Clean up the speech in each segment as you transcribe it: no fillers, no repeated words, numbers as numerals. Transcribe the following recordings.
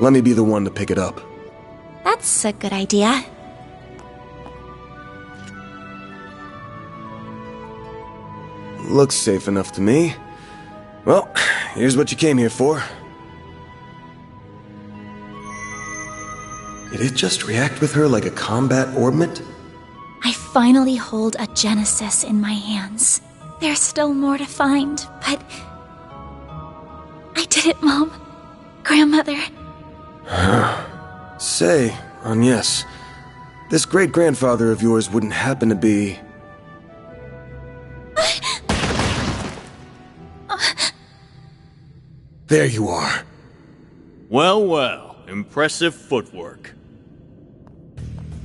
Let me be the one to pick it up. That's a good idea. Looks safe enough to me. Well, here's what you came here for. Did it just react with her like a combat orbment? I finally hold a Genesis in my hands. There's still more to find, but... I did it, Mom. Grandmother. Say, Agnes, this great-grandfather of yours wouldn't happen to be... There you are. Well, well. Impressive footwork.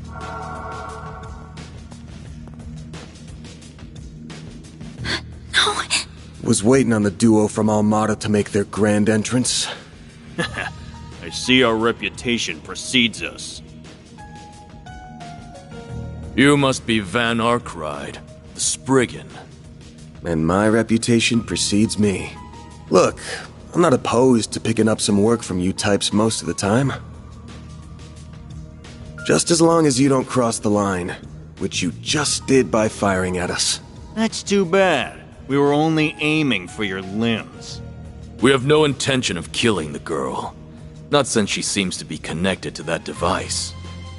No. Was waiting on the duo from Almada to make their grand entrance. I see our reputation precedes us. You must be Van Arkride, the Spriggan. And my reputation precedes me. Look, I'm not opposed to picking up some work from you types most of the time. Just as long as you don't cross the line, which you just did by firing at us. That's too bad. We were only aiming for your limbs. We have no intention of killing the girl. Not since she seems to be connected to that device.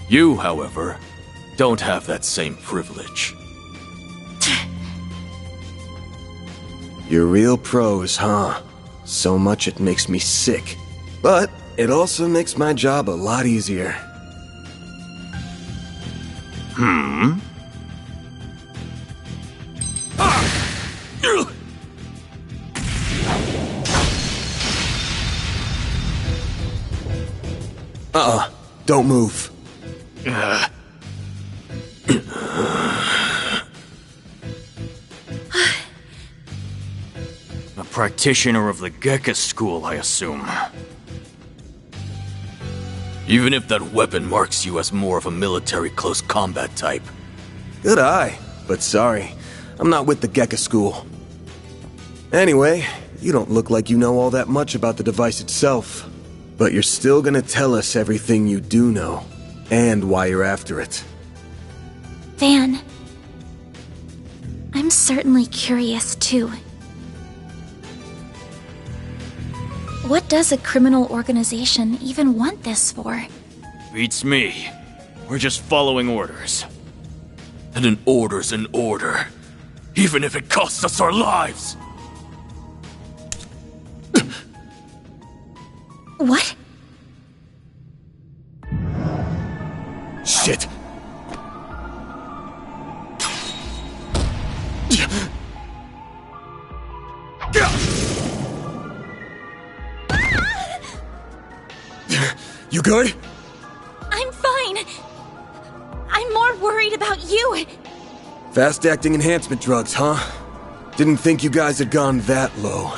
You, however, don't have that same privilege. You're real pros, huh? So much it makes me sick. But it also makes my job a lot easier. Don't move. A practitioner of the Gekka school, I assume. Even if that weapon marks you as more of a military close combat type. Good eye, but sorry. I'm not with the Gekka school. Anyway, you don't look like you know all that much about the device itself. But you're still gonna tell us everything you do know, and why you're after it. Van. I'm certainly curious, too. What does a criminal organization even want this for? Beats me. We're just following orders. And an order's an order. Even if it costs us our lives! What? Shit! You good? I'm fine. I'm more worried about you. Fast-acting enhancement drugs, huh? Didn't think you guys had gone that low.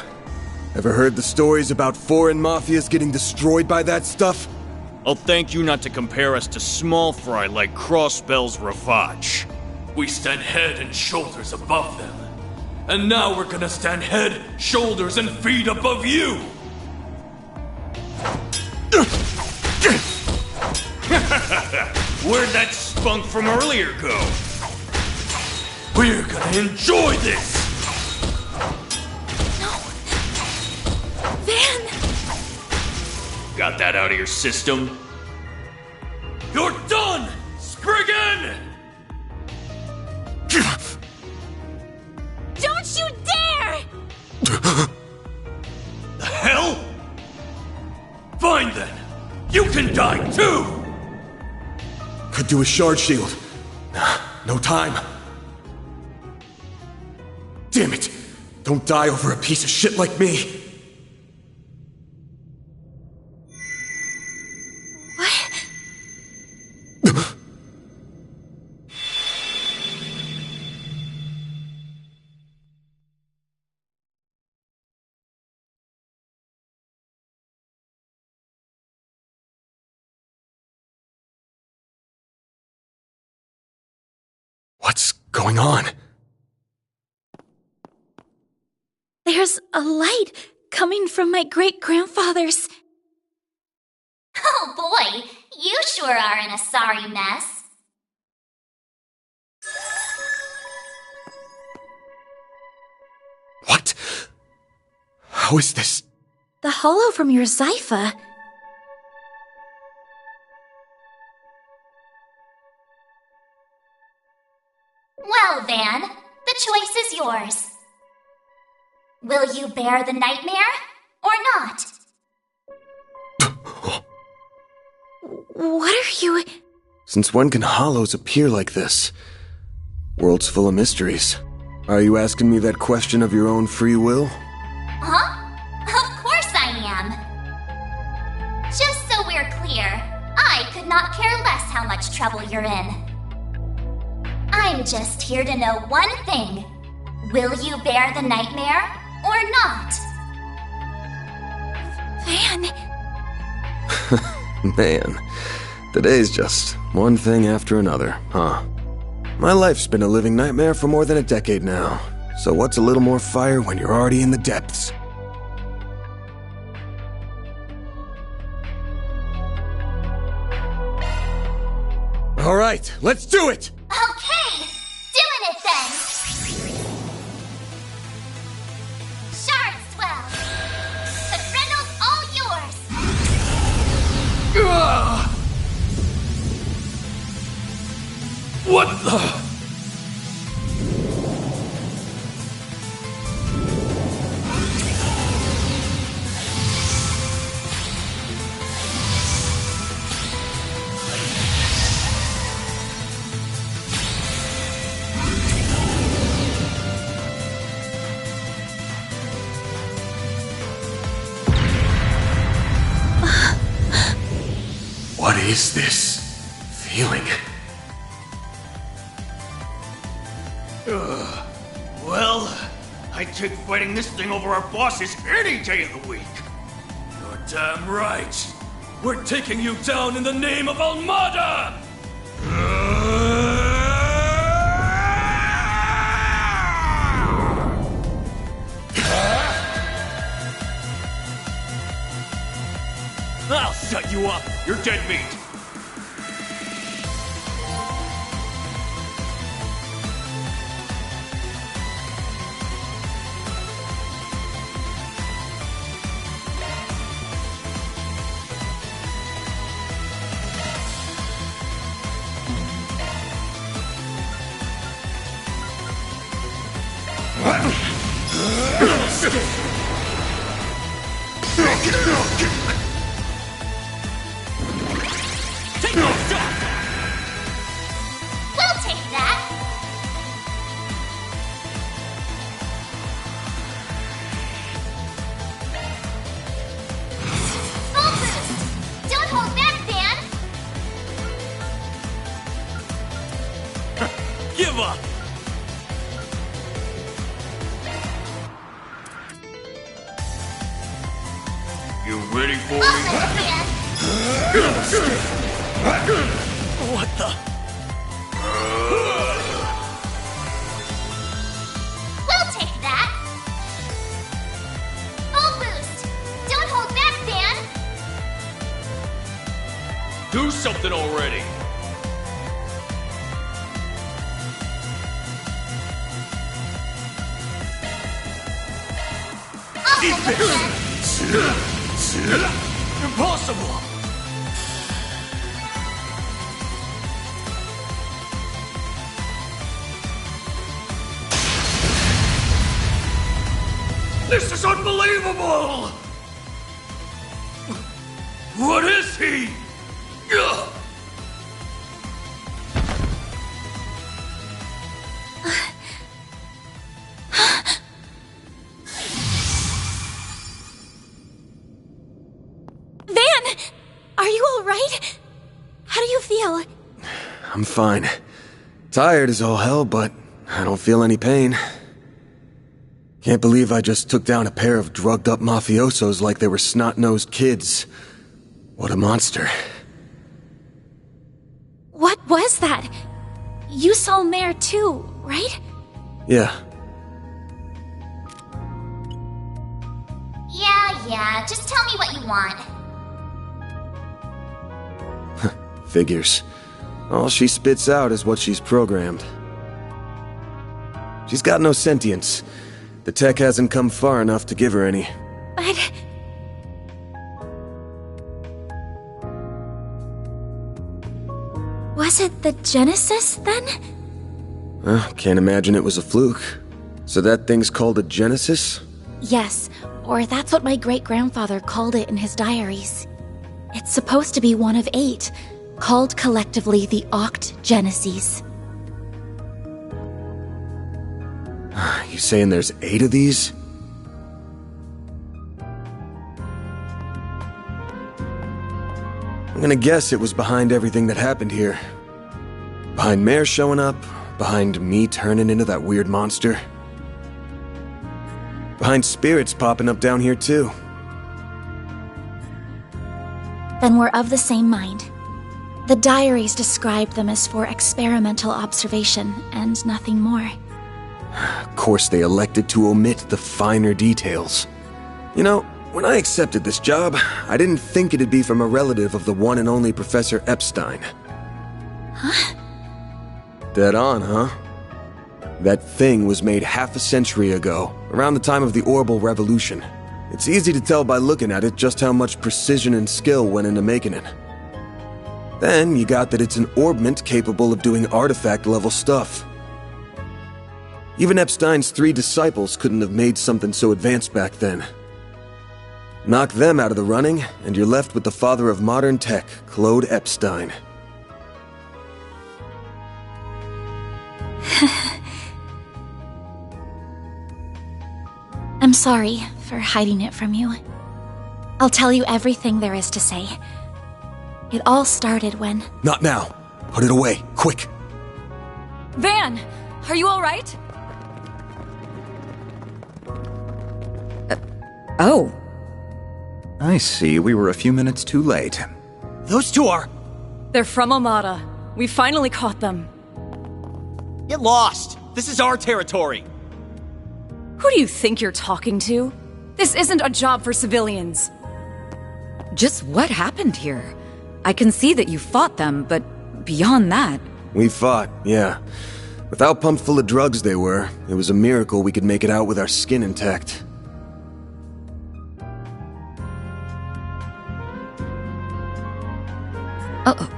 Ever heard the stories about foreign mafias getting destroyed by that stuff? I'll thank you not to compare us to small fry like Crossbell's Ravage. We stand head and shoulders above them. And now we're gonna stand head, shoulders, and feet above you! Where'd that spunk from earlier go? We're gonna enjoy this! No. Van! Got that out of your system? You're done, Spriggan! Don't you dare! The hell? Fine then. You can die too! Could do a shard shield. No time. Damn it! Don't die over a piece of shit like me! What's going on? There's a light coming from my great-grandfather's... sure are in a sorry mess. What? How is this? The hollow from your Zypha. Well, Van, the choice is yours. Will you bear the nightmare or not? What are you... Since when can hollows appear like this? World's full of mysteries. Are you asking me that question of your own free will? Huh? Of course I am. Just so we're clear, I could not care less how much trouble you're in. I'm just here to know one thing. Will you bear the nightmare or not? Van... Man, today's just one thing after another, huh? My life's been a living nightmare for more than a decade now. So what's a little more fire when you're already in the depths? All right, let's do it! Okay, doing it then! Shard swell! The Brindle's all yours! What the? What is this feeling? Well, I'd take fighting this thing over our bosses any day of the week. You're damn right. We're taking you down in the name of Almada! I'll shut you up. You're dead meat. Take no shot! We'll take that! Full boost! Don't hold back, Van! Give up! You ready for me? Almost, Van! What the? We'll take that! Full boost! Don't hold back, Van! Do something already! Almost, Van! Impossible! This is unbelievable! What is he? Ugh. Van! Are you alright? How do you feel? I'm fine. Tired as all hell, but I don't feel any pain. Can't believe I just took down a pair of drugged-up mafiosos like they were snot-nosed kids. What a monster. What was that? You saw Mare too, right? Yeah, Yeah, just tell me what you want. Figures. All she spits out is what she's programmed. She's got no sentience. The tech hasn't come far enough to give her any. But... was it the Genesis, then? Can't imagine it was a fluke. So that thing's called a Genesis? Yes, or that's what my great-grandfather called it in his diaries. It's supposed to be one of 8, called collectively the Oct Genesis. You saying there's 8 of these? I'm gonna guess it was behind everything that happened here. Behind Mare showing up, behind me turning into that weird monster. Behind spirits popping up down here too. Then we're of the same mind. The diaries described them as for experimental observation and nothing more. Of course they elected to omit the finer details. You know, when I accepted this job, I didn't think it'd be from a relative of the one and only Professor Epstein. Huh? Dead on, huh? That thing was made half a century ago, around the time of the Orbital Revolution. It's easy to tell by looking at it just how much precision and skill went into making it. Then you got that it's an orbment capable of doing artifact-level stuff. Even Epstein's 3 disciples couldn't have made something so advanced back then. Knock them out of the running, and you're left with the father of modern tech, Claude Epstein. I'm sorry for hiding it from you. I'll tell you everything there is to say. It all started when... Not now. Put it away, quick. Van, are you all right? Oh. I see, we were a few minutes too late. Those 2 are... They're from Amada. We finally caught them. Get lost! This is our territory! Who do you think you're talking to? This isn't a job for civilians. Just what happened here? I can see that you fought them, but beyond that... We fought, yeah. With how pumped full of drugs they were, it was a miracle we could make it out with our skin intact. Uh-oh.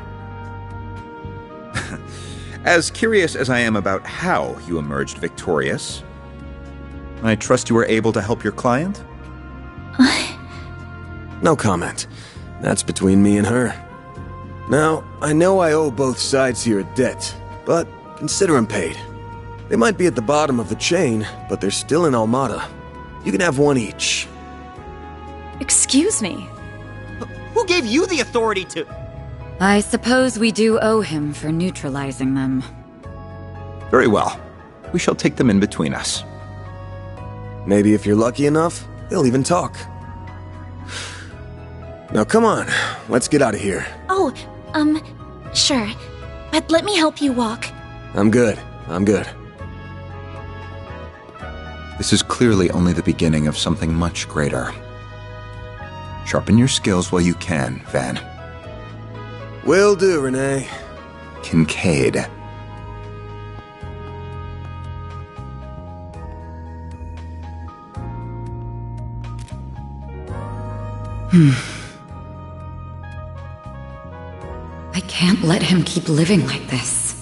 As curious as I am about how you emerged victorious, I trust you were able to help your client? No comment. That's between me and her. Now, I know I owe both sides here a debt, but consider them paid. They might be at the bottom of the chain, but they're still in Almada. You can have one each. Excuse me. Who gave you the authority to... I suppose we do owe him for neutralizing them. Very well. We shall take them in between us. Maybe if you're lucky enough, they'll even talk. Now come on, let's get out of here. Oh, sure. But let me help you walk. I'm good. This is clearly only the beginning of something much greater. Sharpen your skills while you can, Van. Will do, Renee. Kincaid. I can't let him keep living like this.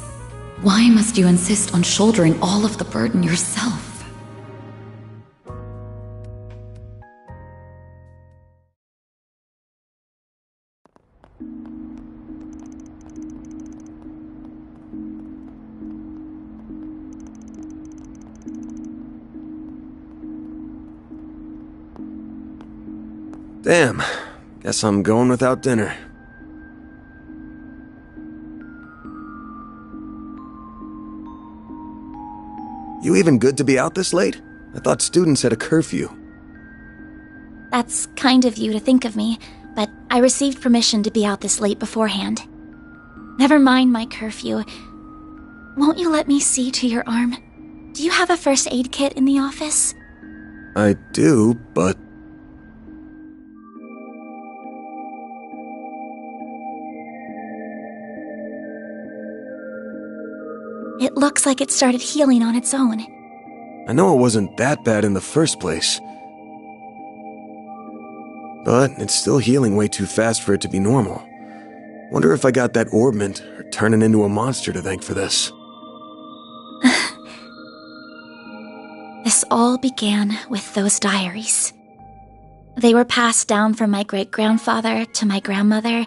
Why must you insist on shouldering all of the burden yourself? Damn. Guess I'm going without dinner. You even good to be out this late? I thought students had a curfew. That's kind of you to think of me, but I received permission to be out this late beforehand. Never mind my curfew. Won't you let me see to your arm? Do you have a first aid kit in the office? I do, but... It looks like it started healing on its own. I know it wasn't that bad in the first place. But it's still healing way too fast for it to be normal. Wonder if I got that orbment or turning into a monster to thank for this. This all began with those diaries. They were passed down from my great-grandfather to my grandmother,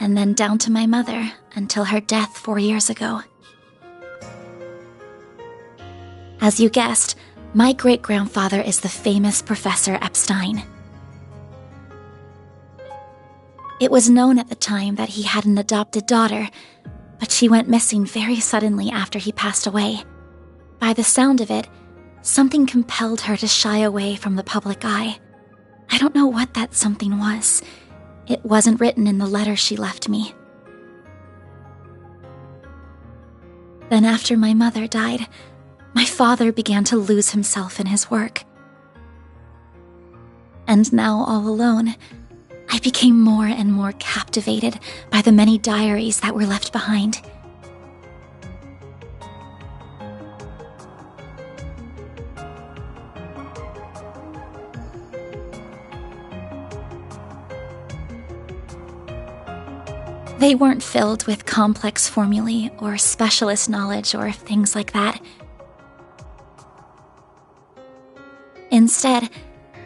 and then down to my mother until her death 4 years ago. As you guessed, my great-grandfather is the famous Professor Epstein. It was known at the time that he had an adopted daughter, but she went missing very suddenly after he passed away. By the sound of it, something compelled her to shy away from the public eye. I don't know what that something was. It wasn't written in the letter she left me. Then after my mother died, my father began to lose himself in his work. And now all alone, I became more and more captivated by the many diaries that were left behind. They weren't filled with complex formulae or specialist knowledge or things like that. Instead,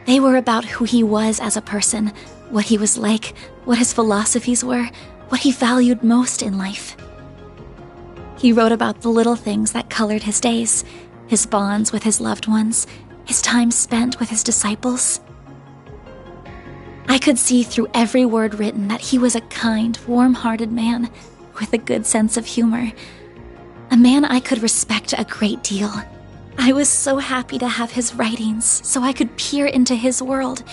they were about who he was as a person, what he was like, what his philosophies were, what he valued most in life. He wrote about the little things that colored his days, his bonds with his loved ones, his time spent with his disciples. I could see through every word written that he was a kind, warm-hearted man with a good sense of humor. A man I could respect a great deal. I was so happy to have his writings so I could peer into his world,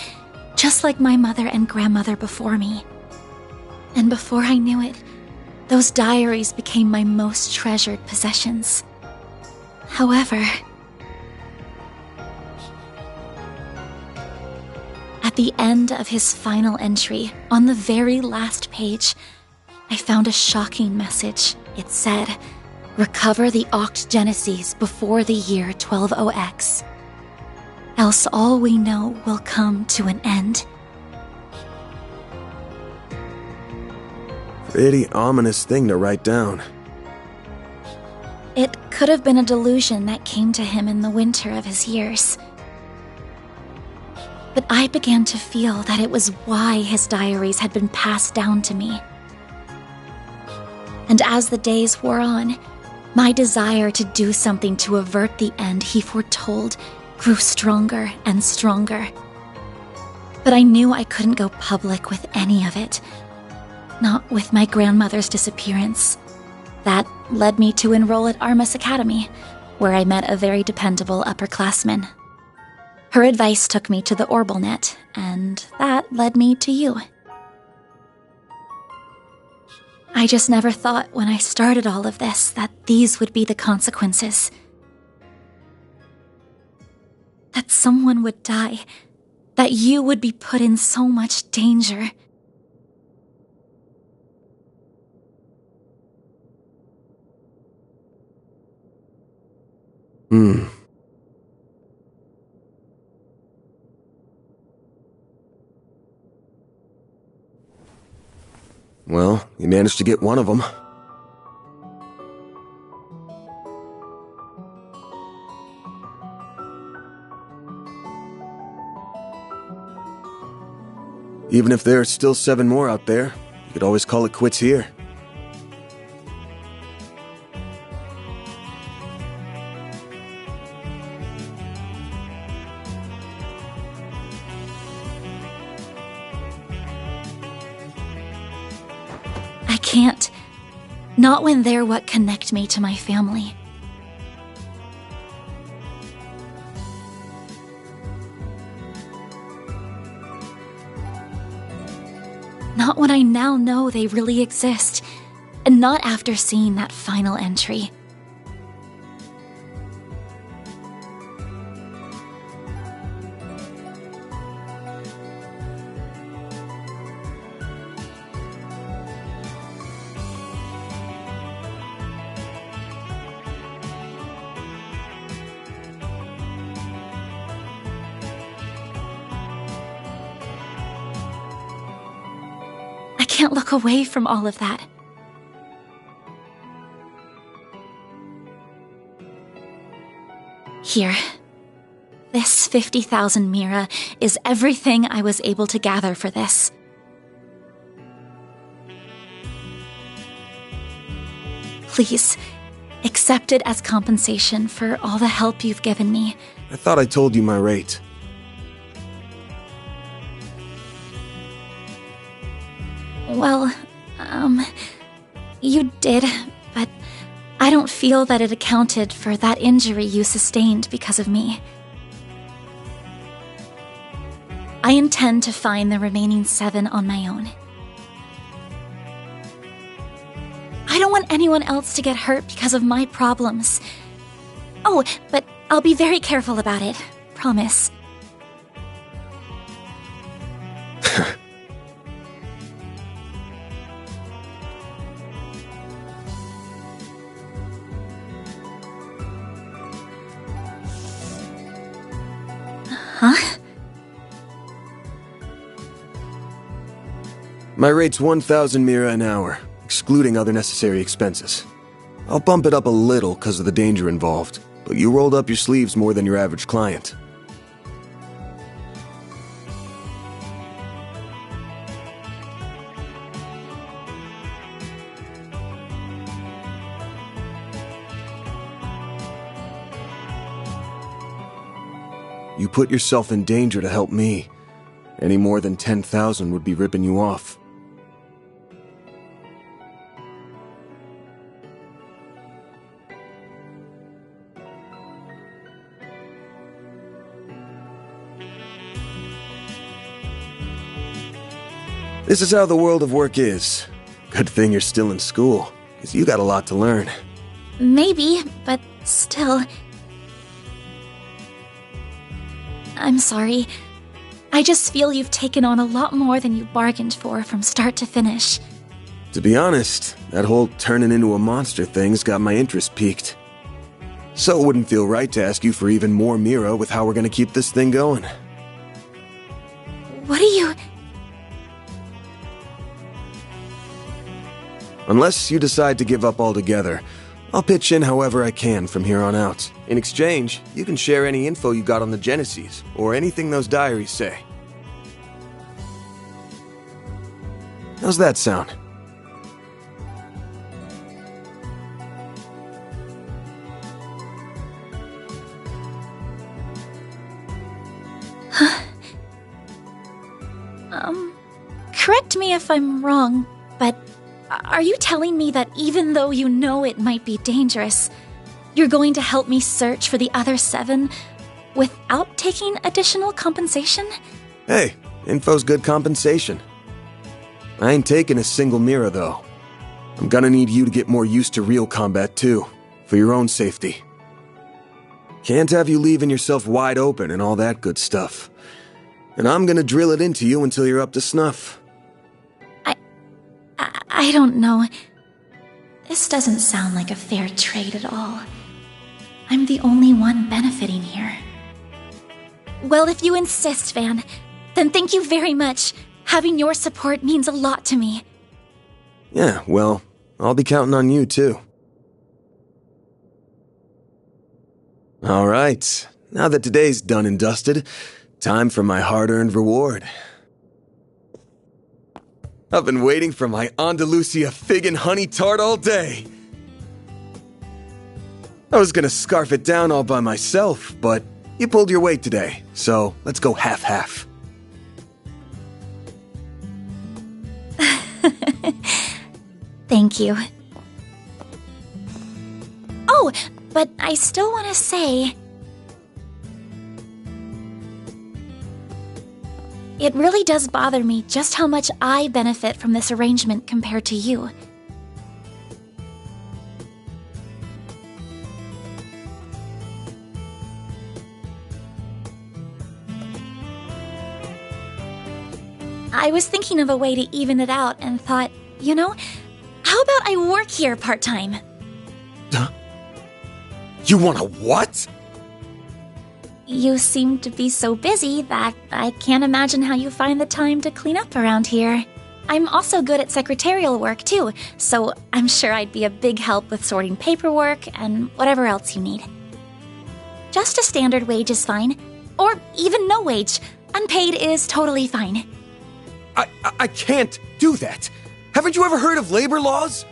just like my mother and grandmother before me. And before I knew it, those diaries became my most treasured possessions. However, at the end of his final entry, on the very last page, I found a shocking message. It said, "Recover the Oct Genesis before the year 120X. Else all we know will come to an end." Pretty ominous thing to write down. It could have been a delusion that came to him in the winter of his years. But I began to feel that it was why his diaries had been passed down to me. And as the days wore on, my desire to do something to avert the end he foretold grew stronger and stronger. But I knew I couldn't go public with any of it. Not with my grandmother's disappearance. That led me to enroll at Armus Academy, where I met a very dependable upperclassman. Her advice took me to the Orbalnet, and that led me to you. I just never thought when I started all of this that these would be the consequences. That someone would die, that you would be put in so much danger. Well, you managed to get one of them. Even if there are still 7 more out there, you could always call it quits here. I can't. Not when they're what connect me to my family. Not when I now know they really exist, and not after seeing that final entry. can't look away from all of that. Here. This 50,000 Mira is everything I was able to gather for this. Please, accept it as compensation for all the help you've given me. I thought I told you my rate. Well, you did, but I don't feel that it accounted for that injury you sustained because of me. I intend to find the remaining 7 on my own. I don't want anyone else to get hurt because of my problems. Oh, but I'll be very careful about it. Promise. Huh? My rate's 1,000 Mira an hour, excluding other necessary expenses. I'll bump it up a little because of the danger involved, but you rolled up your sleeves more than your average client. You put yourself in danger to help me. Any more than 10,000 would be ripping you off. This is how the world of work is. Good thing you're still in school, because you got a lot to learn. Maybe, but still... I'm sorry. I just feel you've taken on a lot more than you bargained for from start to finish. To be honest, that whole turning into a monster thing's got my interest piqued. So it wouldn't feel right to ask you for even more Mira with how we're gonna keep this thing going. What are you... Unless you decide to give up altogether, I'll pitch in however I can from here on out. In exchange, you can share any info you got on the Genesis, or anything those diaries say. How's that sound? Correct me if I'm wrong, but are you telling me that even though you know it might be dangerous, you're going to help me search for the other 7 without taking additional compensation? Hey, info's good compensation. I ain't taking a single Mira, though. I'm gonna need you to get more used to real combat, too, for your own safety. Can't have you leaving yourself wide open and all that good stuff. And I'm gonna drill it into you until you're up to snuff. I don't know. This doesn't sound like a fair trade at all. I'm the only one benefiting here. Well, if you insist, Van, then thank you very much. Having your support means a lot to me. Yeah, well, I'll be counting on you, too. All right, now that today's done and dusted, time for my hard-earned reward. I've been waiting for my Andalusia fig and honey tart all day. I was gonna scarf it down all by myself, but you pulled your weight today, so let's go half-half. Thank you. Oh, but I still want to say... It really does bother me just how much I benefit from this arrangement compared to you. I was thinking of a way to even it out and thought, you know, how about I work here part-time? You want a what? You seem to be so busy that I can't imagine how you find the time to clean up around here. I'm also good at secretarial work, too, so I'm sure I'd be a big help with sorting paperwork and whatever else you need. Just a standard wage is fine. Or even no wage. Unpaid is totally fine. I can't do that. Haven't you ever heard of labor laws?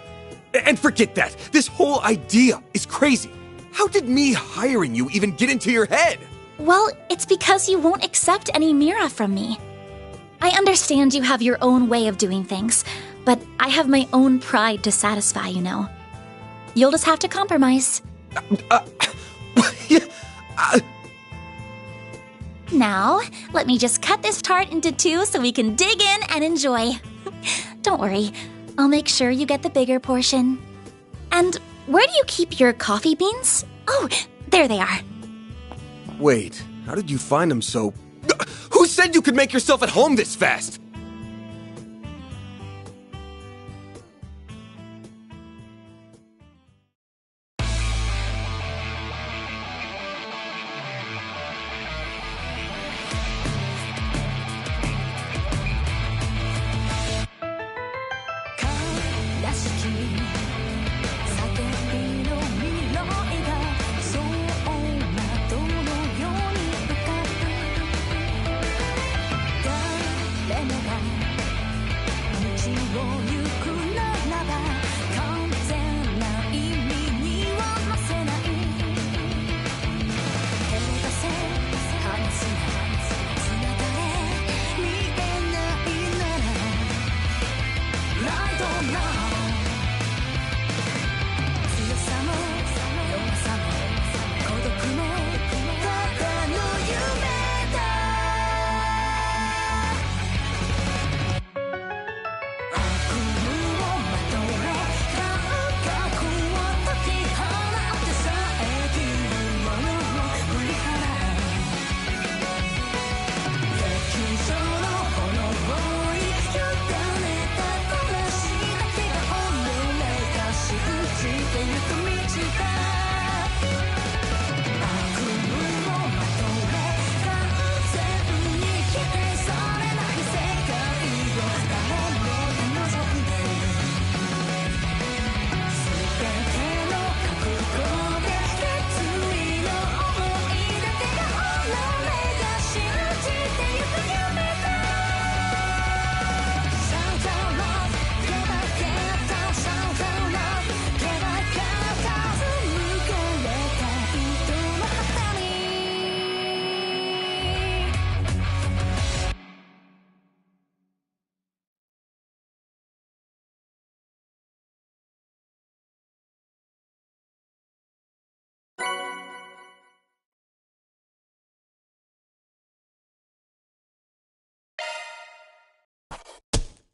And forget that. This whole idea is crazy. How did me hiring you even get into your head? Well, it's because you won't accept any Mira from me. I understand you have your own way of doing things, but I have my own pride to satisfy, you know. You'll just have to compromise. Now, let me just cut this tart into 2 so we can dig in and enjoy. Don't worry, I'll make sure you get the bigger portion. And where do you keep your coffee beans? Oh, there they are. Wait, how did you find them so... Who said you could make yourself at home this fast?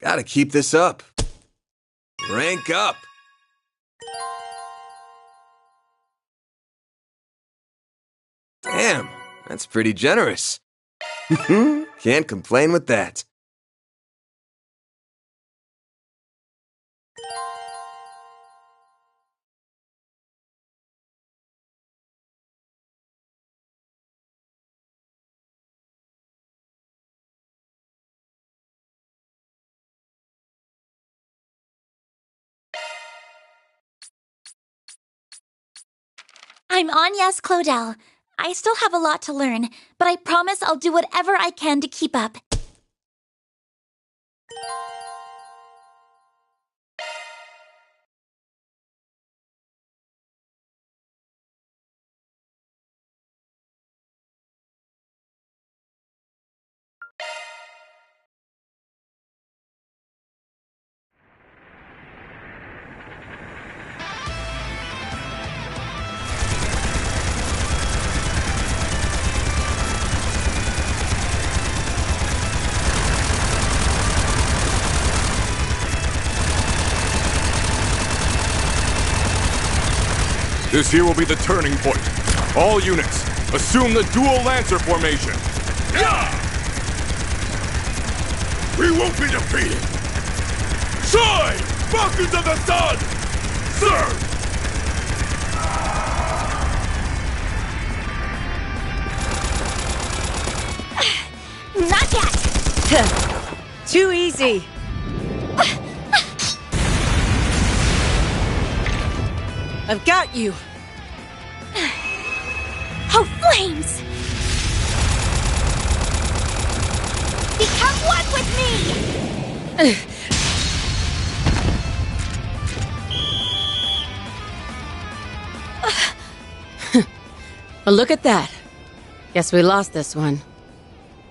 Gotta keep this up. Rank up. Damn, that's pretty generous. Can't complain with that. I'm Agnes Claudel. I still have a lot to learn, but I promise I'll do whatever I can to keep up. This here will be the turning point. All units, assume the dual Lancer formation. Yeah! We won't be defeated! Shine! Falcons of the Sun! Sir! Not yet! Too easy. I've got you! Oh, flames! Become one with me! Well, look at that. Guess we lost this one.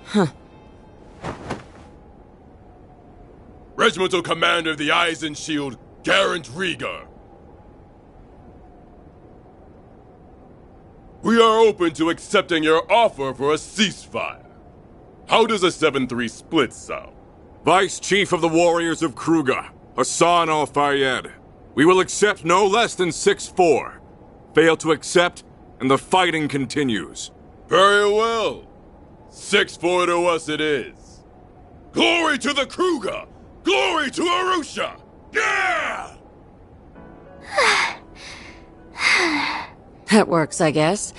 Huh. Regimental Commander of the Eisenshield, Garant Rieger. We are open to accepting your offer for a ceasefire. How does a 7-3 split sound? Vice Chief of the Warriors of Kruga, Hassan Al-Fayed. We will accept no less than 6-4. Fail to accept, and the fighting continues. Very well. 6-4 to us it is. Glory to the Kruga! Glory to Arusha! Yeah! That works, I guess.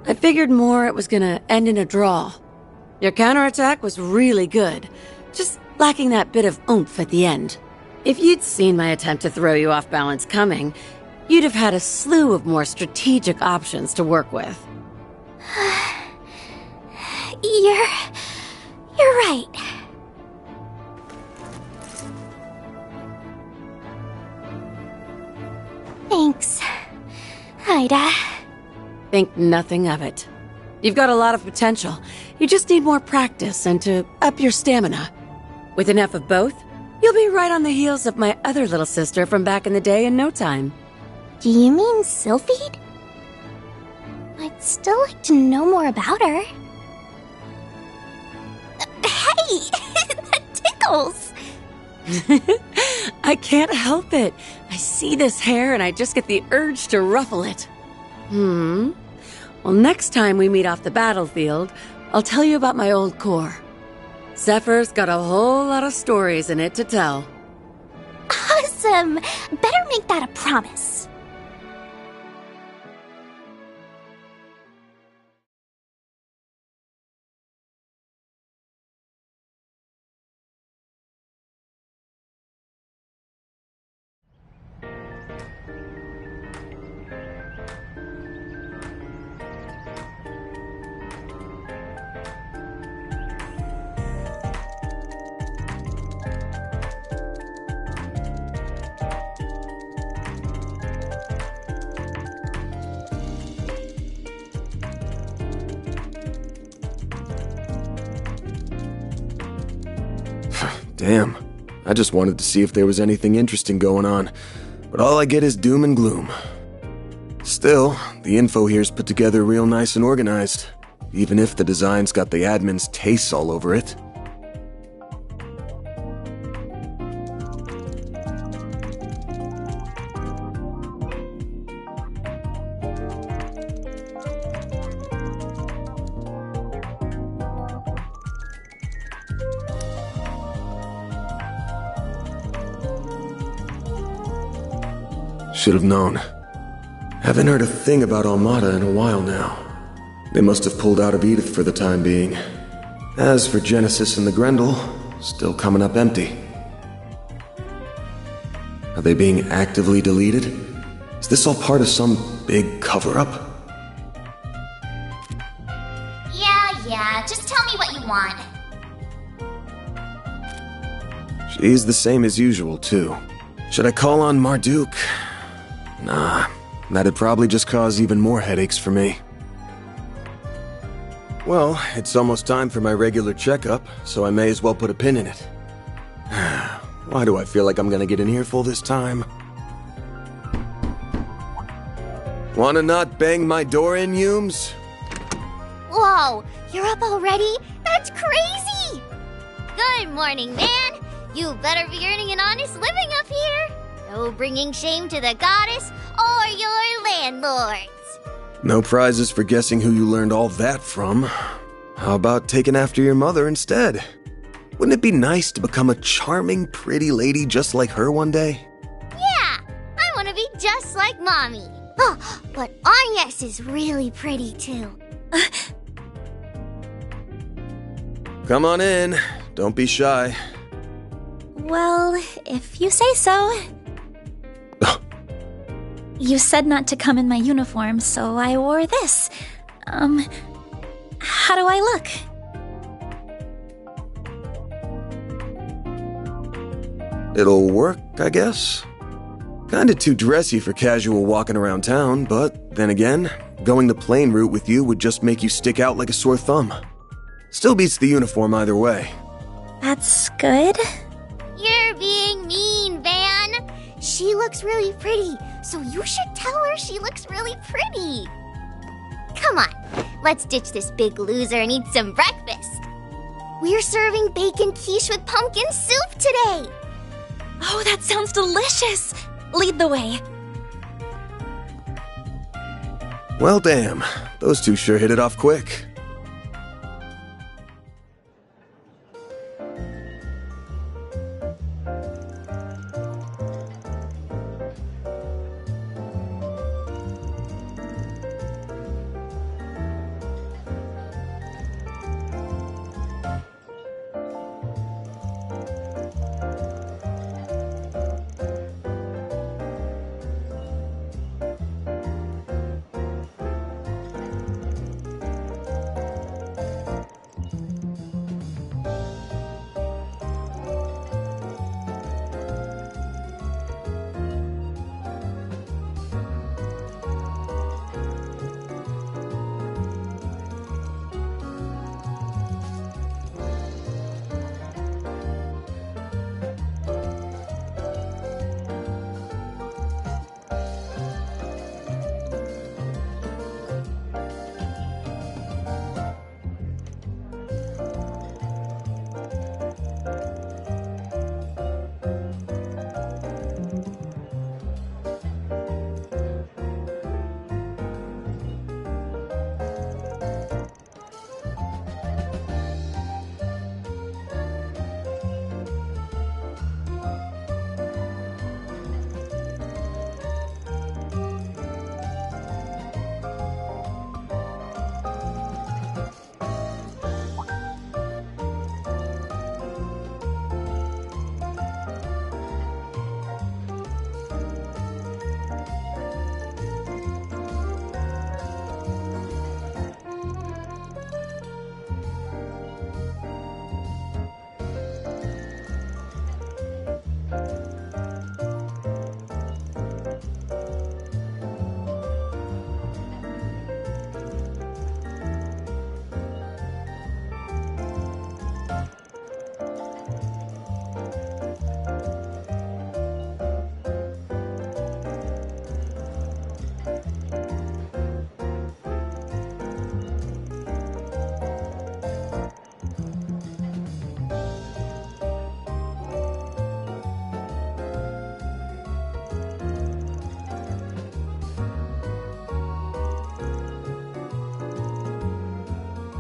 I figured more it was gonna end in a draw. Your counterattack was really good, just lacking that bit of oomph at the end. If you'd seen my attempt to throw you off balance coming, you'd have had a slew of more strategic options to work with. You're right. Thanks, Ida. Think nothing of it. You've got a lot of potential. You just need more practice and to up your stamina. With enough of both, you'll be right on the heels of my other little sister from back in the day in no time. Do you mean Sylphide? I'd still like to know more about her. Hey! That tickles! I can't help it. I see this hair and I just get the urge to ruffle it. Well, next time we meet off the battlefield, I'll tell you about my old corps. Zephyr's got a whole lot of stories in it to tell. Awesome! Better make that a promise. Damn. I just wanted to see if there was anything interesting going on, but all I get is doom and gloom. Still, the info here's put together real nice and organized, even if the design's got the admin's tastes all over it. Should have known. Haven't heard a thing about Almada in a while now. They must have pulled out of Edith for the time being. As for Genesis and the Grendel, still coming up empty. Are they being actively deleted? Is this all part of some big cover-up? Yeah, just tell me what you want. She's the same as usual, too. Should I call on Marduk? Nah, that'd probably just cause even more headaches for me. Well, it's almost time for my regular checkup, so I may as well put a pin in it. Why do I feel like I'm gonna get an earful this time? Wanna not bang my door in, Humes? Whoa, you're up already? That's crazy! Good morning, man. You better be earning an honest living up here. No bringing shame to the goddess or your landlords. No prizes for guessing who you learned all that from. How about taking after your mother instead? Wouldn't it be nice to become a charming, pretty lady just like her one day? Yeah, I want to be just like Mommy. Oh, but Agnes is really pretty too. Come on in. Don't be shy. Well, if you say so. You said not to come in my uniform, so I wore this. How do I look? It'll work, I guess. Kinda too dressy for casual walking around town, but then again, going the plain route with you would just make you stick out like a sore thumb. Still beats the uniform either way. That's good. You're being mean, Van. She looks really pretty, so you should tell her she looks really pretty. Come on, let's ditch this big loser and eat some breakfast. We're serving bacon quiche with pumpkin soup today. Oh, that sounds delicious. Lead the way. Well, damn. Those two sure hit it off quick.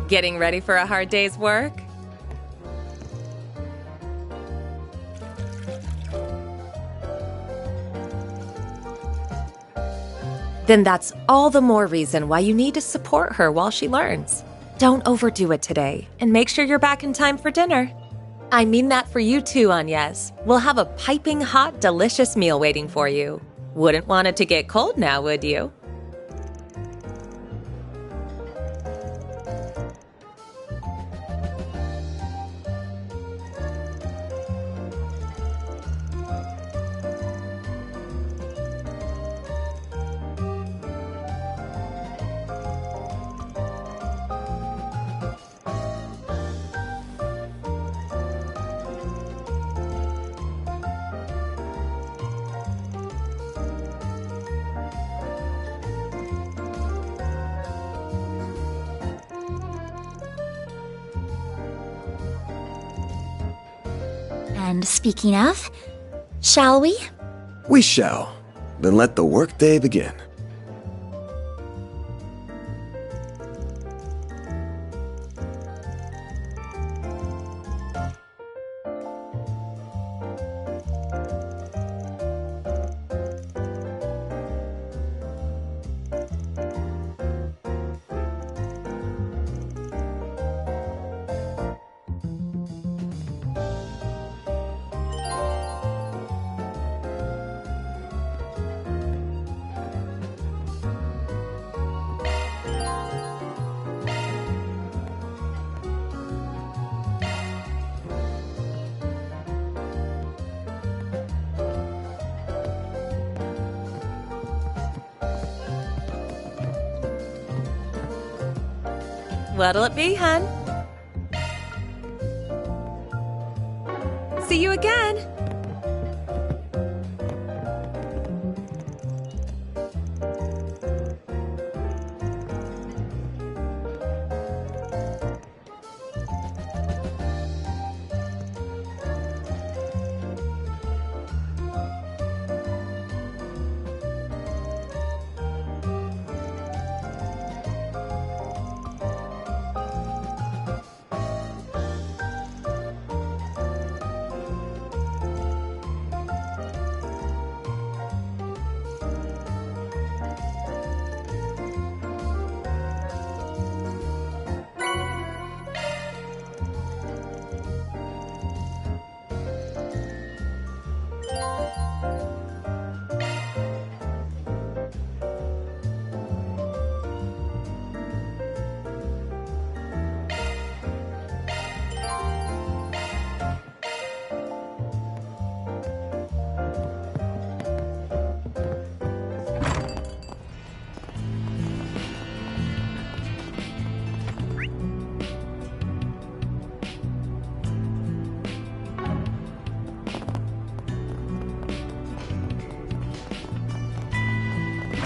Getting ready for a hard day's work? Then that's all the more reason why you need to support her while she learns. Don't overdo it today, and make sure you're back in time for dinner. I mean that for you too, Agnes. We'll have a piping hot, delicious meal waiting for you. Wouldn't want it to get cold now, would you? And speaking of, shall we? We shall. Then let the workday begin. What'll it be, hun? See you again!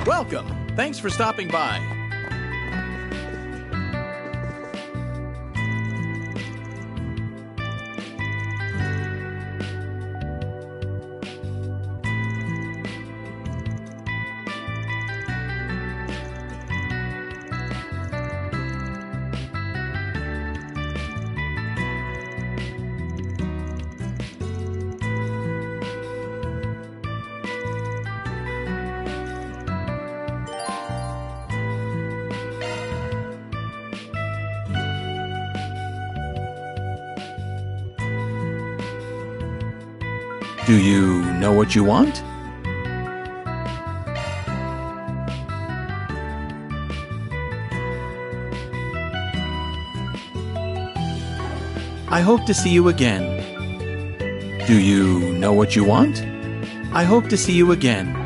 Welcome. Thanks for stopping by. Do you know what you want? I hope to see you again. Do you know what you want? I hope to see you again.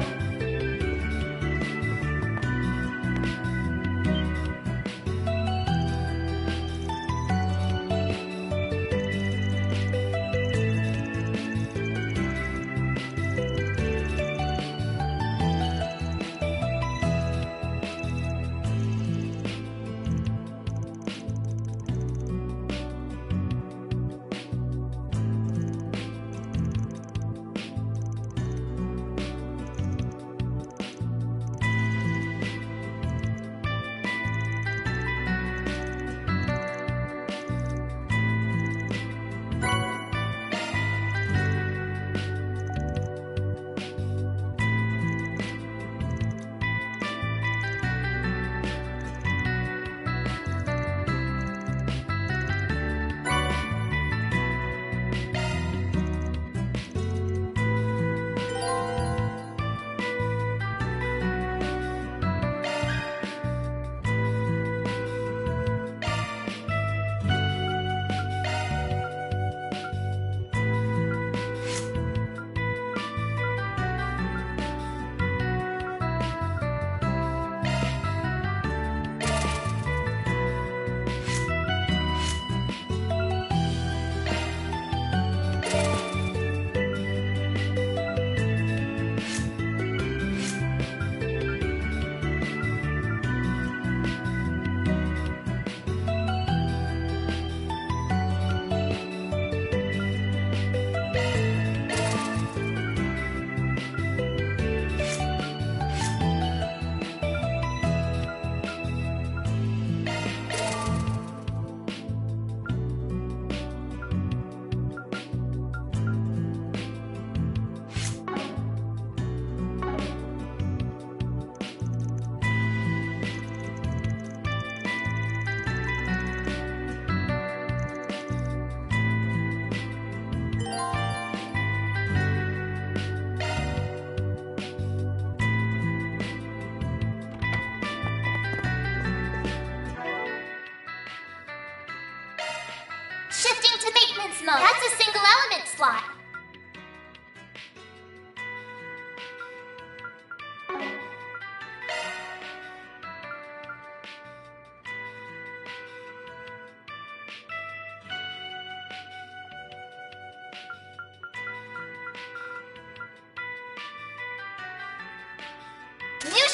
Shifting to maintenance mode. That's a single element slot.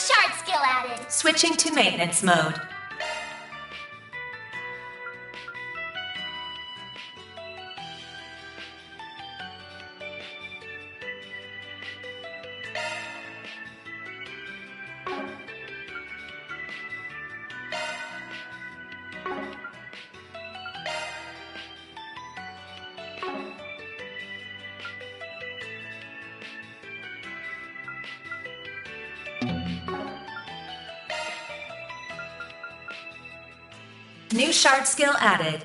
shard skill added. Switching to maintenance mode. New shard skill added.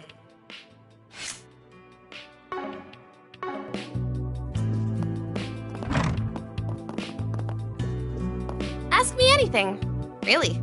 Ask me anything, really.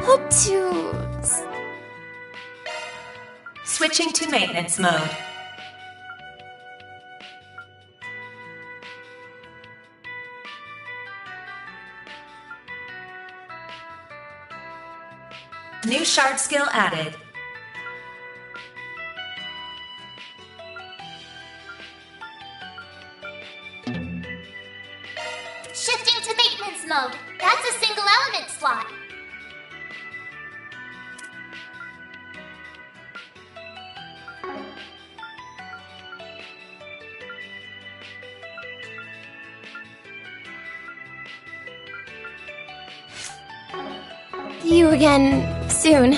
Hope to... Switching to maintenance mode. New shard skill added. Shifting to maintenance mode. That's a single element slot. See you again soon.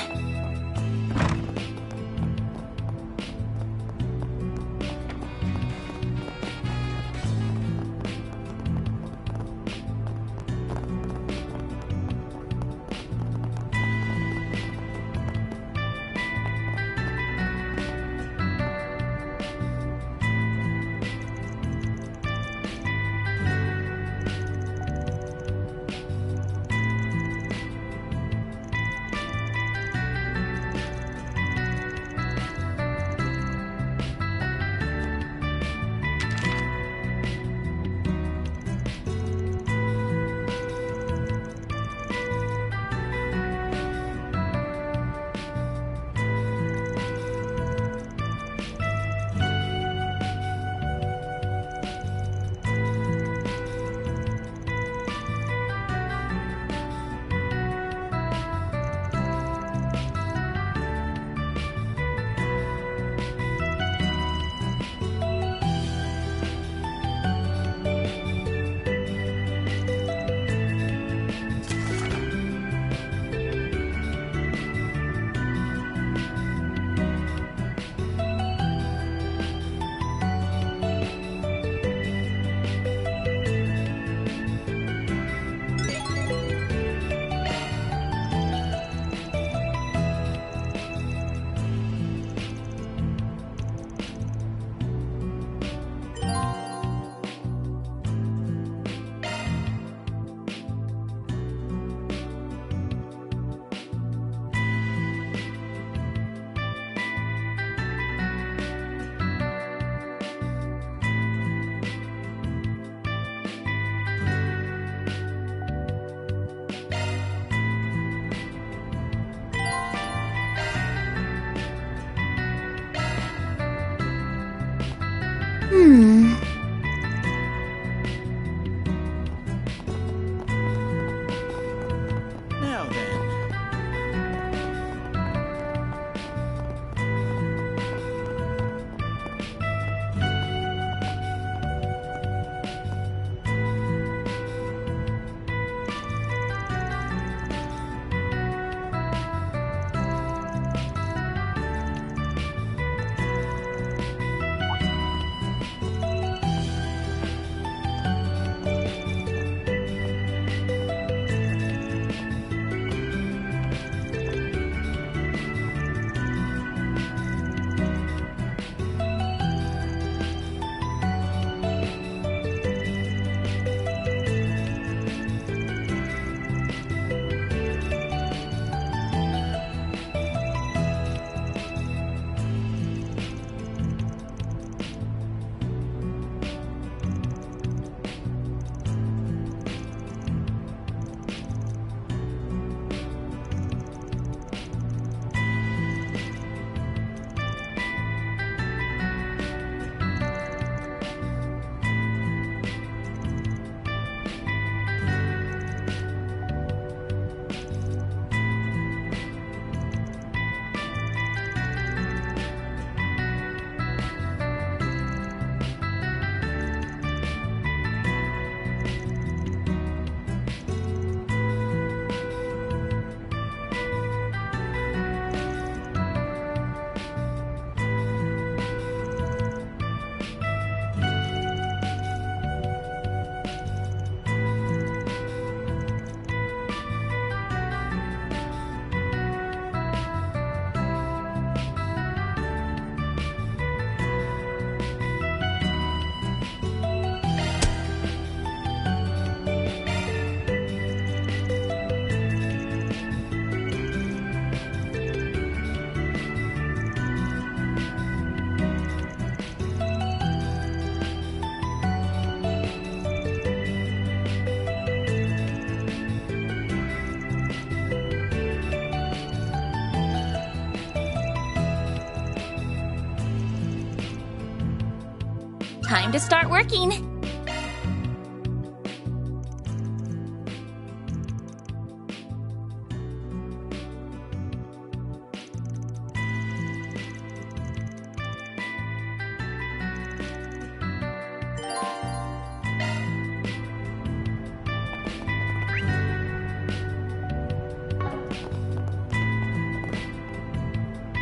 Time to start working.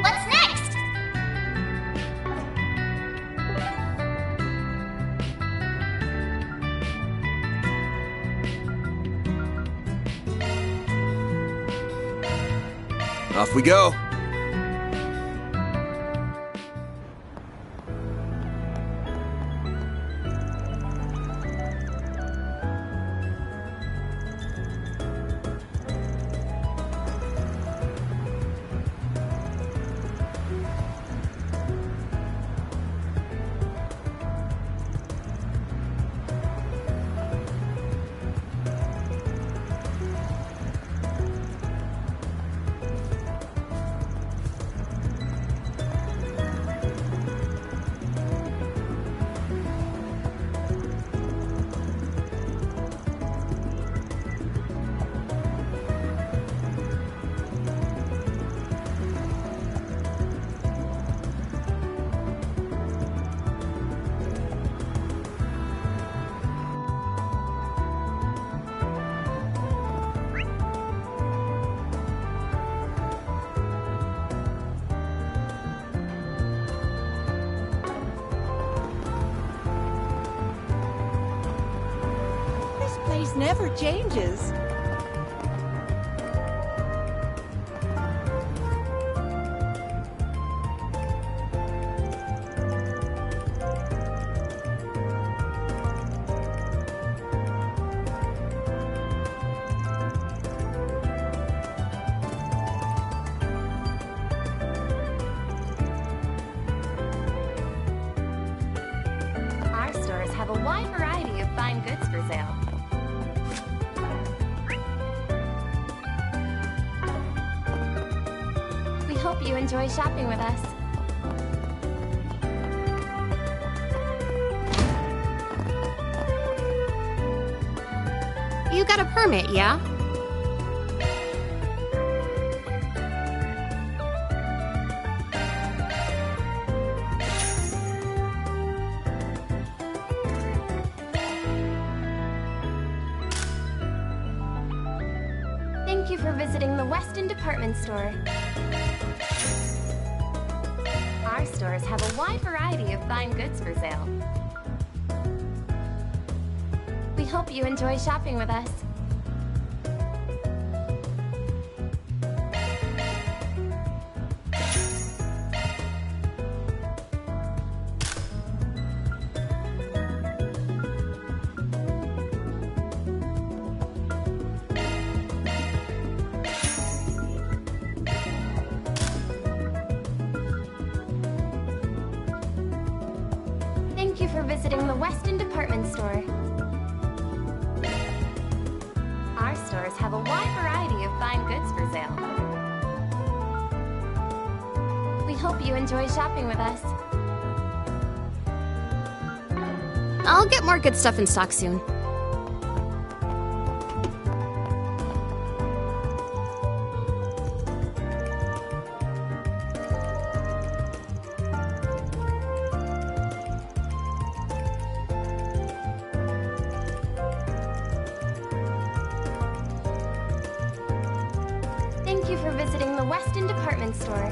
What's next? Off we go. This place never changes. Our stores have a wide variety of fine goods for sale. We hope you enjoy shopping with us. You got a permit, yeah? Thank you for visiting the Weston Department Store. Our stores have a wide variety of fine goods for sale. We hope you enjoy shopping with us. Thank you for visiting the Weston Department Store. Our stores have a wide variety of fine goods for sale. We hope you enjoy shopping with us. I'll get more good stuff in stock soon. Thank you for visiting the Weston Department Store.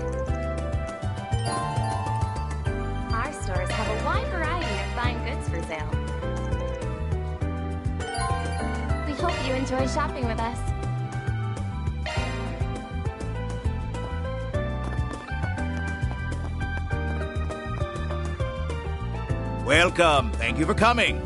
Our stores have a wide variety of fine goods for sale. We hope you enjoy shopping with us. Welcome. Thank you for coming.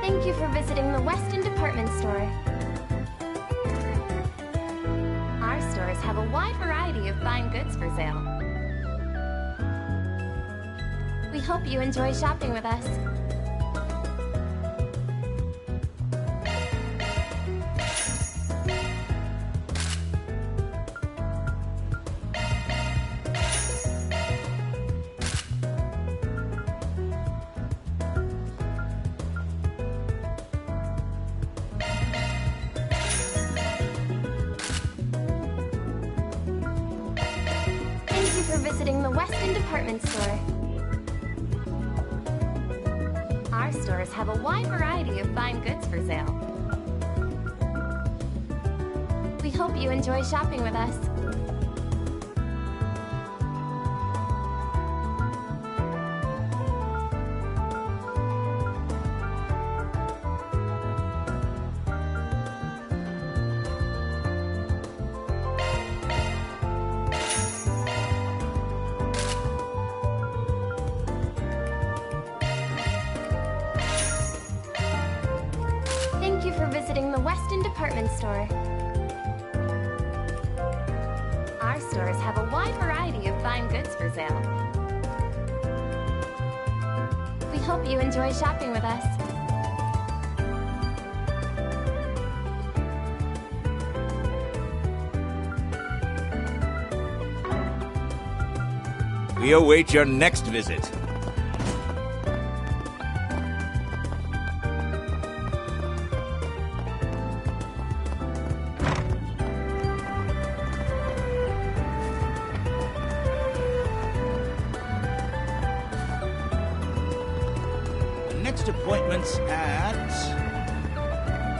Thank you for visiting the Weston Department Store. Our stores have a wide variety of fine goods for sale. We hope you enjoy shopping with us. visiting the Weston department store. Our stores have a wide variety of fine goods for sale. We hope you enjoy shopping with us. Thank you for visiting the Weston department store. Our stores have a wide variety of fine goods for sale. We hope you enjoy shopping with us. We await your next visit. Next appointment's at...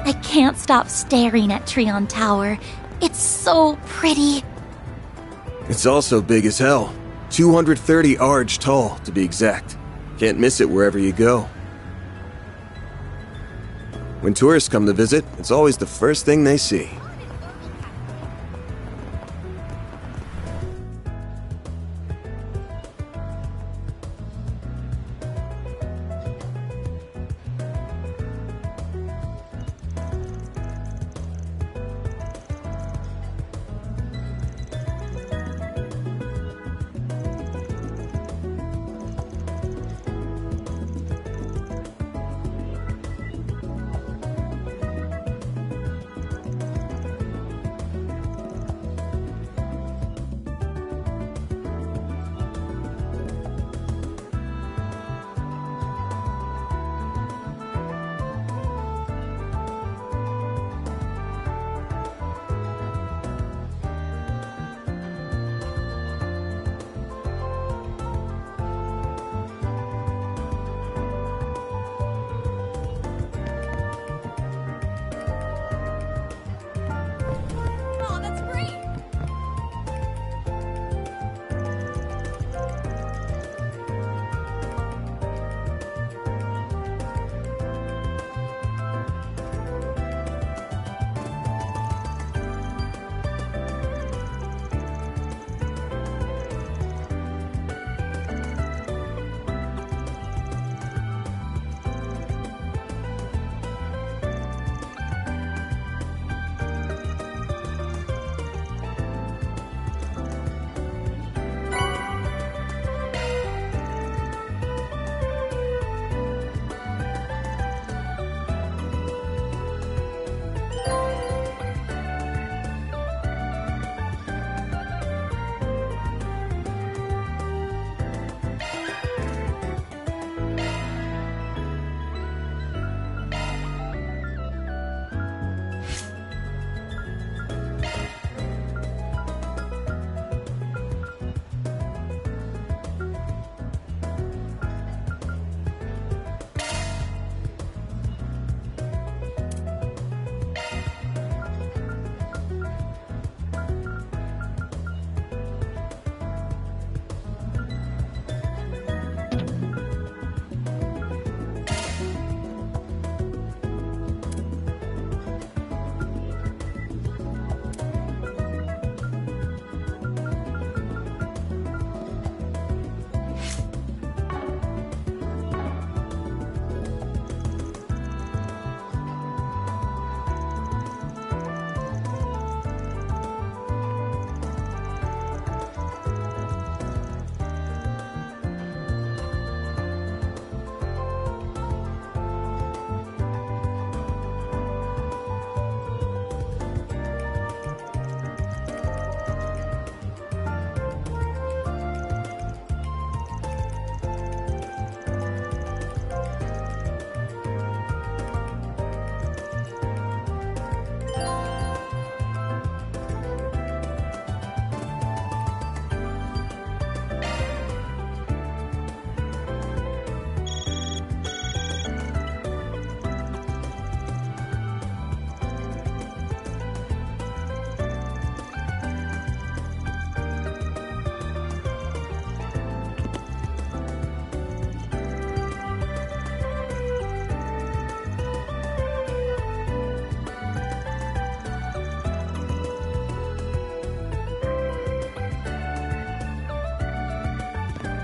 I can't stop staring at Treon Tower. It's so pretty. It's also big as hell. 230 arj tall, to be exact. Can't miss it wherever you go. When tourists come to visit, it's always the first thing they see.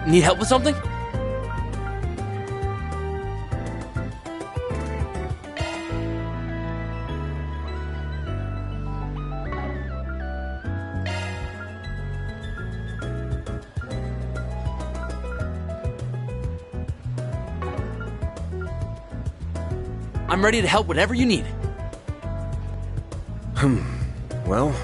Need help with something? I'm ready to help whatever you need. Well...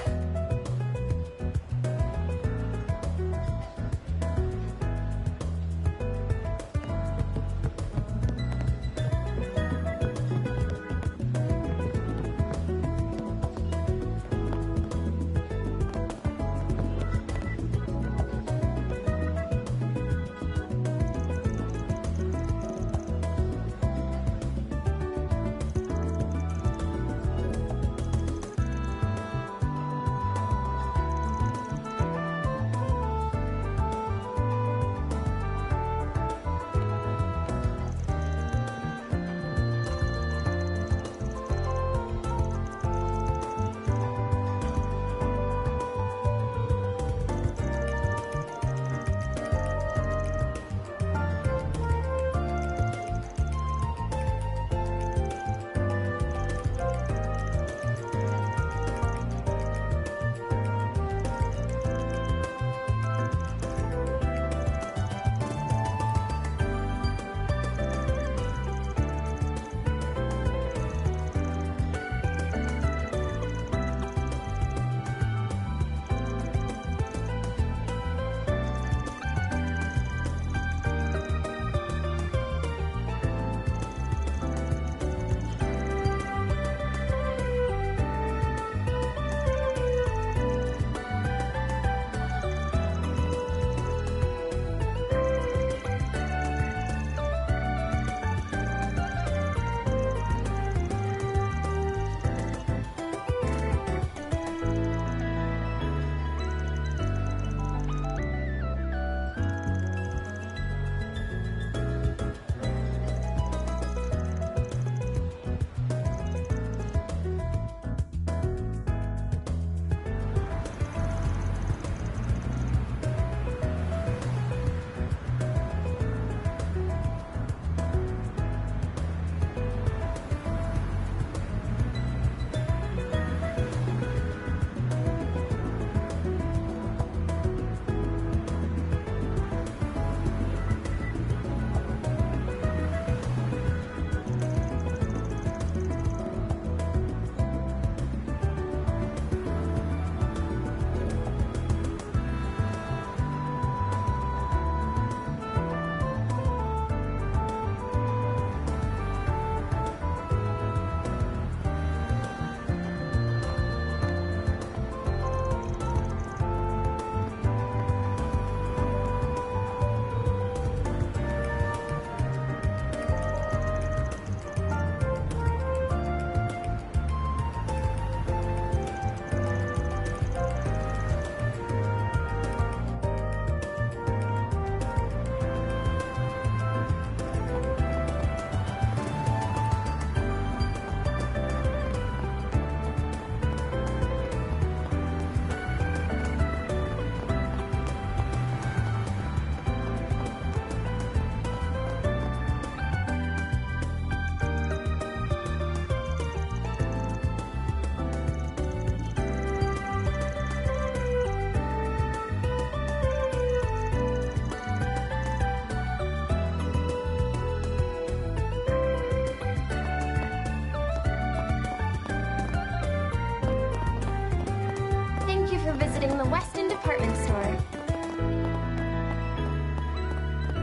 visiting the Weston department store.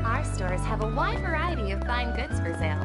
Our stores have a wide variety of fine goods for sale.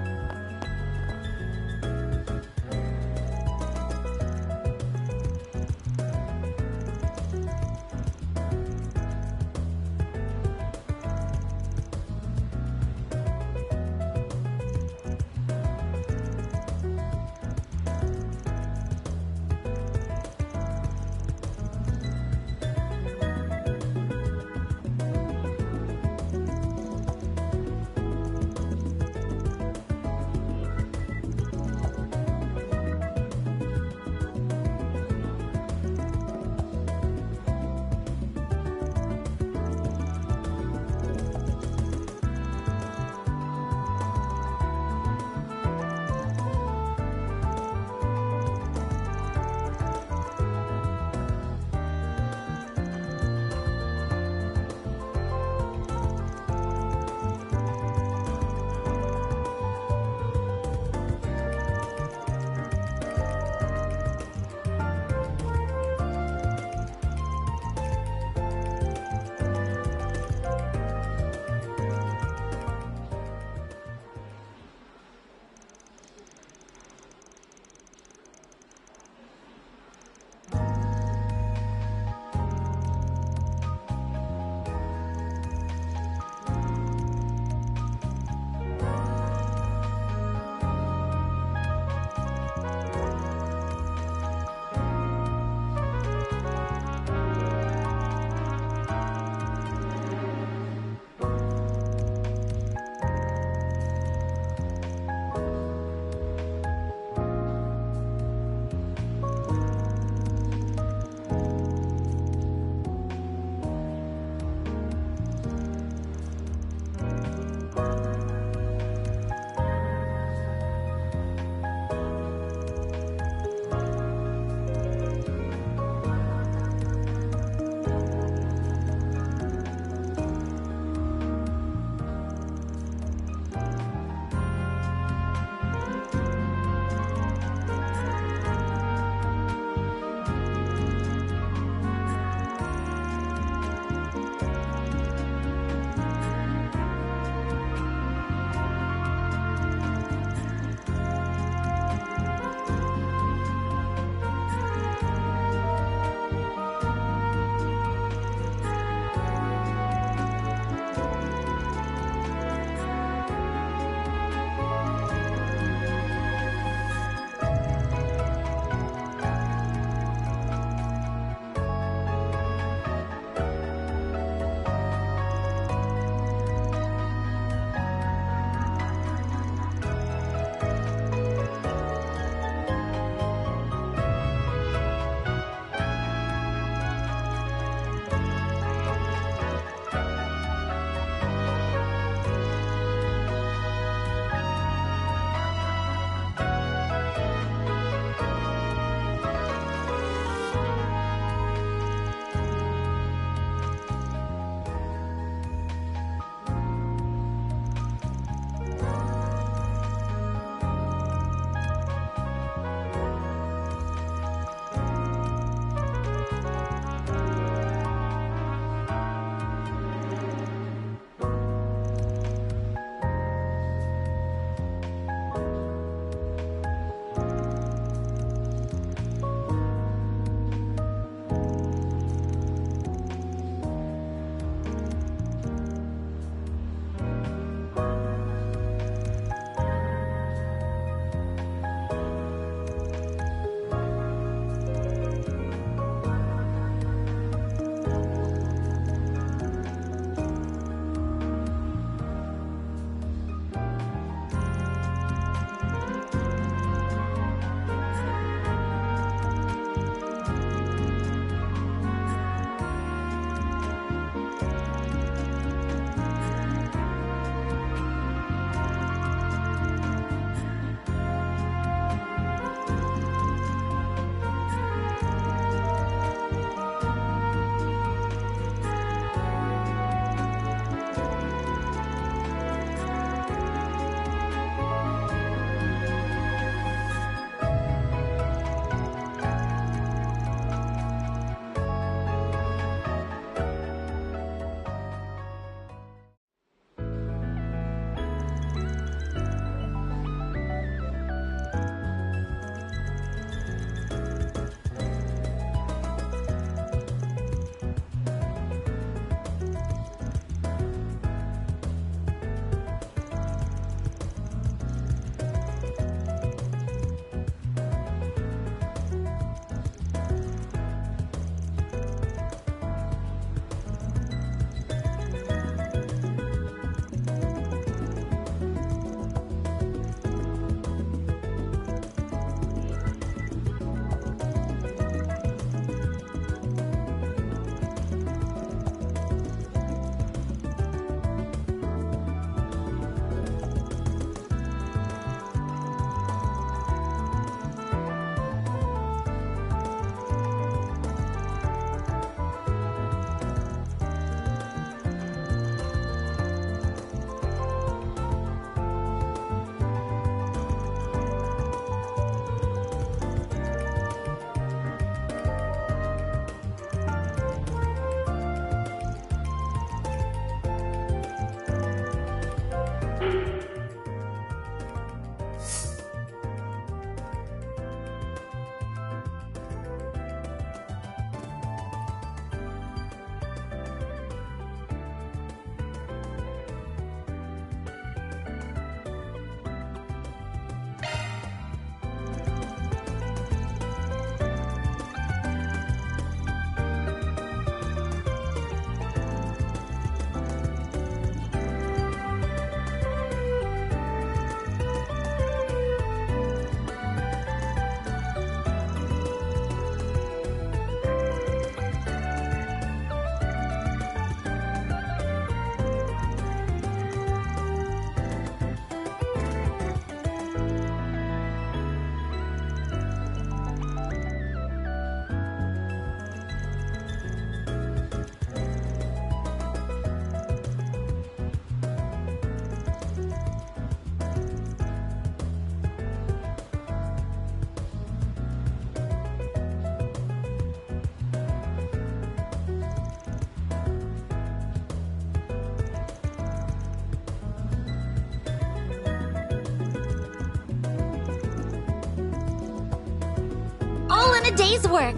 day's work.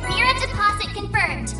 Mira deposit confirmed.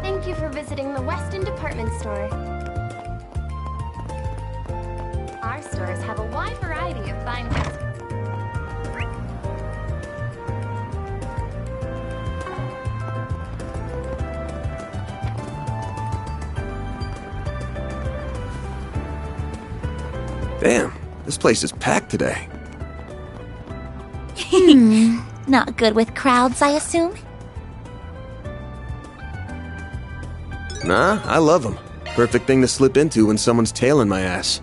Thank you for visiting the Weston Department Store. Our stores have a wide variety of fine goods. Damn, this place is packed today. Not good with crowds, I assume? Nah, I love them. Perfect thing to slip into when someone's tailing my ass.